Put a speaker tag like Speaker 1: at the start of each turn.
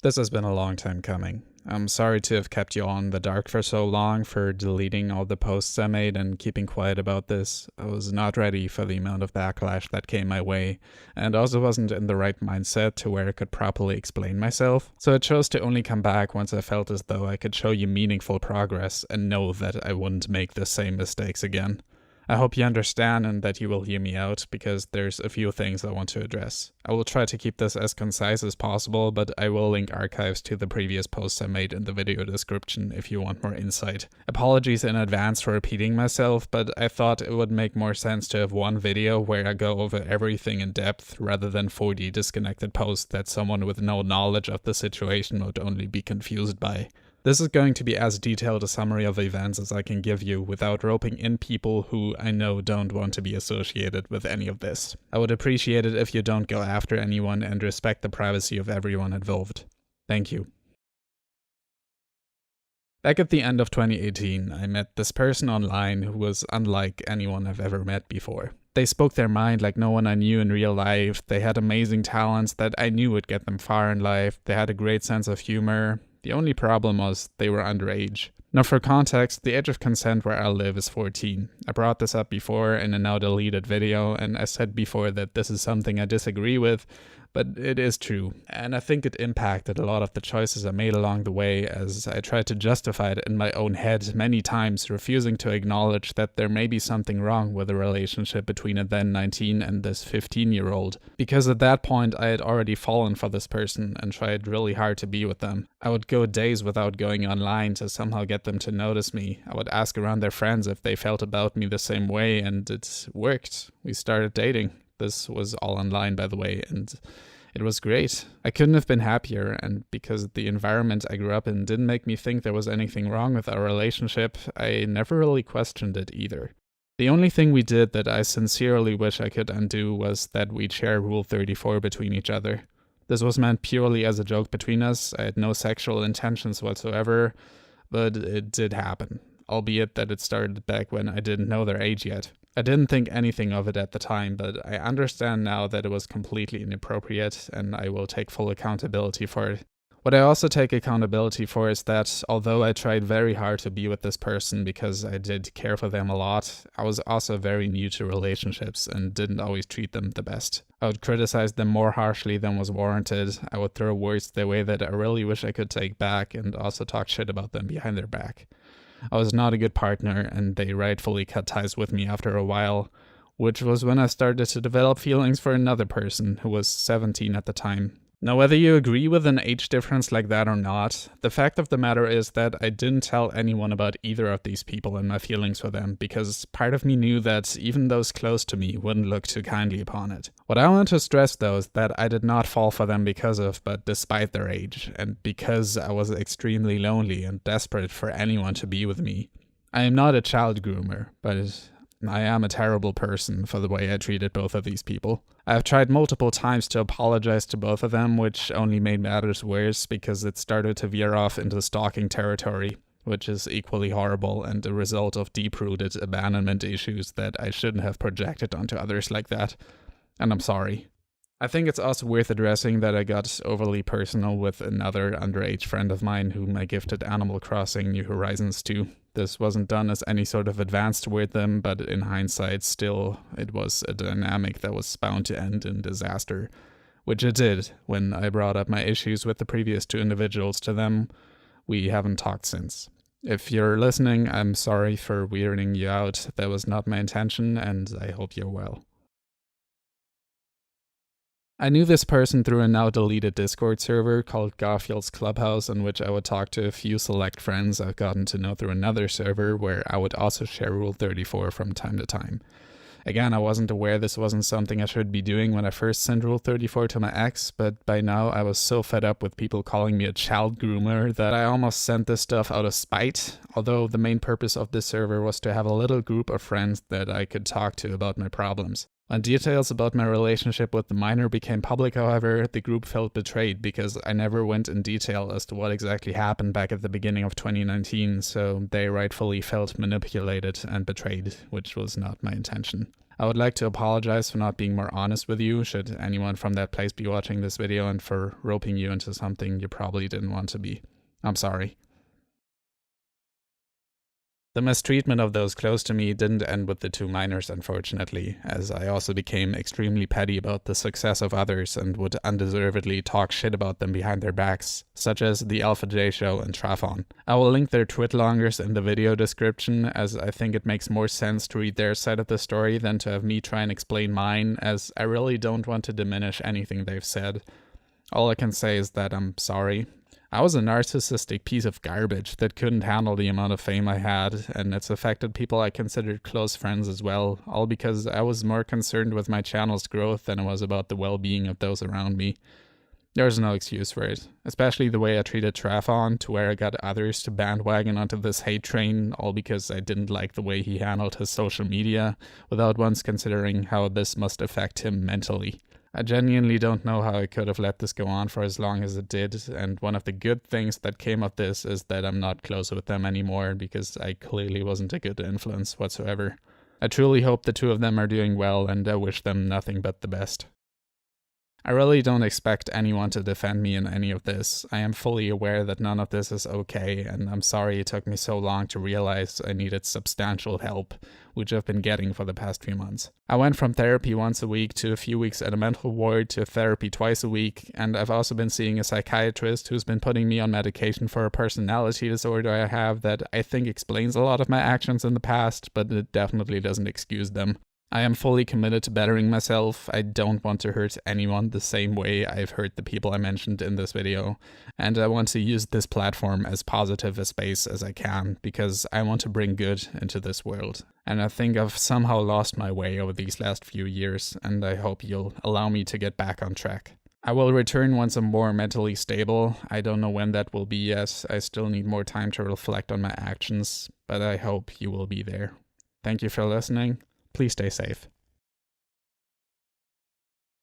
Speaker 1: This has been a long time coming. I'm sorry to have kept you on the dark for so long, for deleting all the posts I made and keeping quiet about this. I was not ready for the amount of backlash that came my way, and also wasn't in the right mindset to where I could properly explain myself, so I chose to only come back once I felt as though I could show you meaningful progress and know that I wouldn't make the same mistakes again. I hope you understand and that you will hear me out, because there's a few things I want to address. I will try to keep this as concise as possible, but I will link archives to the previous posts I made in the video description if you want more insight. Apologies in advance for repeating myself, but I thought it would make more sense to have one video where I go over everything in depth rather than 40 disconnected posts that someone with no knowledge of the situation would only be confused by. This is going to be as detailed a summary of events as I can give you without roping in people who I know don't want to be associated with any of this. I would appreciate it if you don't go after anyone and respect the privacy of everyone involved. Thank you. Back at the end of 2018, I met this person online who was unlike anyone I've ever met before. They spoke their mind like no one I knew in real life. They had amazing talents that I knew would get them far in life. They had a great sense of humor. The only problem was they were underage. Now for context, the age of consent where I live is 14. I brought this up before in a now deleted video, and I said before that this is something I disagree with, but it is true. And I think it impacted a lot of the choices I made along the way, as I tried to justify it in my own head many times, refusing to acknowledge that there may be something wrong with the relationship between a then 19 and this 15-year-old. Because at that point I had already fallen for this person and tried really hard to be with them. I would go days without going online to somehow get them to notice me. I would ask around their friends if they felt about me the same way, and it worked. We started dating. This was all online, by the way, and it was great. I couldn't have been happier, and because the environment I grew up in didn't make me think there was anything wrong with our relationship, I never really questioned it either. The only thing we did that I sincerely wish I could undo was that we'd share Rule 34 between each other. This was meant purely as a joke between us. I had no sexual intentions whatsoever, but it did happen, albeit that it started back when I didn't know their age yet. I didn't think anything of it at the time, but I understand now that it was completely inappropriate, and I will take full accountability for it. What I also take accountability for is that, although I tried very hard to be with this person because I did care for them a lot, I was also very new to relationships and didn't always treat them the best. I would criticize them more harshly than was warranted. I would throw words their way that I really wish I could take back, and also talk shit about them behind their back. I was not a good partner, and they rightfully cut ties with me after a while, which was when I started to develop feelings for another person who was 17 at the time. Now, whether you agree with an age difference like that or not, the fact of the matter is that I didn't tell anyone about either of these people and my feelings for them, because part of me knew that even those close to me wouldn't look too kindly upon it. What I want to stress though is that I did not fall for them because of, but despite their age, and because I was extremely lonely and desperate for anyone to be with me. I am not a child groomer, but I am a terrible person for the way I treated both of these people. I have tried multiple times to apologize to both of them, which only made matters worse because it started to veer off into stalking territory, which is equally horrible and a result of deep-rooted abandonment issues that I shouldn't have projected onto others like that. And I'm sorry. I think it's also worth addressing that I got overly personal with another underage friend of mine whom I gifted Animal Crossing New Horizons to. This wasn't done as any sort of advance toward them, but in hindsight still, it was a dynamic that was bound to end in disaster. Which it did, when I brought up my issues with the previous two individuals to them. We haven't talked since. If you're listening, I'm sorry for weirding you out. That was not my intention, and I hope you're well. I knew this person through a now deleted Discord server called Garfield's Clubhouse, on which I would talk to a few select friends I've gotten to know through another server where I would also share Rule 34 from time to time. Again, I wasn't aware this wasn't something I should be doing when I first sent Rule 34 to my ex, but by now I was so fed up with people calling me a child groomer that I almost sent this stuff out of spite, although the main purpose of this server was to have a little group of friends that I could talk to about my problems. When details about my relationship with the minor became public, however, the group felt betrayed because I never went in detail as to what exactly happened back at the beginning of 2019, so they rightfully felt manipulated and betrayed, which was not my intention. I would like to apologize for not being more honest with you, should anyone from that place be watching this video, and for roping you into something you probably didn't want to be. I'm sorry. The mistreatment of those close to me didn't end with the two minors, unfortunately, as I also became extremely petty about the success of others and would undeservedly talk shit about them behind their backs, such as the Alpha J Show and Trafon. I will link their twitlongers in the video description, as I think it makes more sense to read their side of the story than to have me try and explain mine, as I really don't want to diminish anything they've said. All I can say is that I'm sorry. I was a narcissistic piece of garbage that couldn't handle the amount of fame I had, and it's affected people I considered close friends as well, all because I was more concerned with my channel's growth than I was about the well-being of those around me. There's no excuse for it, especially the way I treated Trafon, to where I got others to bandwagon onto this hate train, all because I didn't like the way he handled his social media, without once considering how this must affect him mentally. I genuinely don't know how I could have let this go on for as long as it did, and one of the good things that came of this is that I'm not close with them anymore, because I clearly wasn't a good influence whatsoever. I truly hope the two of them are doing well, and I wish them nothing but the best. I really don't expect anyone to defend me in any of this. I am fully aware that none of this is okay, and I'm sorry it took me so long to realize I needed substantial help, which I've been getting for the past few months. I went from therapy once a week to a few weeks at a mental ward to therapy twice a week, and I've also been seeing a psychiatrist who's been putting me on medication for a personality disorder I have that I think explains a lot of my actions in the past, but it definitely doesn't excuse them. I am fully committed to bettering myself. I don't want to hurt anyone the same way I've hurt the people I mentioned in this video, and I want to use this platform as positive a space as I can, because I want to bring good into this world. And I think I've somehow lost my way over these last few years, and I hope you'll allow me to get back on track. I will return once I'm more mentally stable. I don't know when that will be yet. I still need more time to reflect on my actions, but I hope you will be there. Thank you for listening. Please stay safe.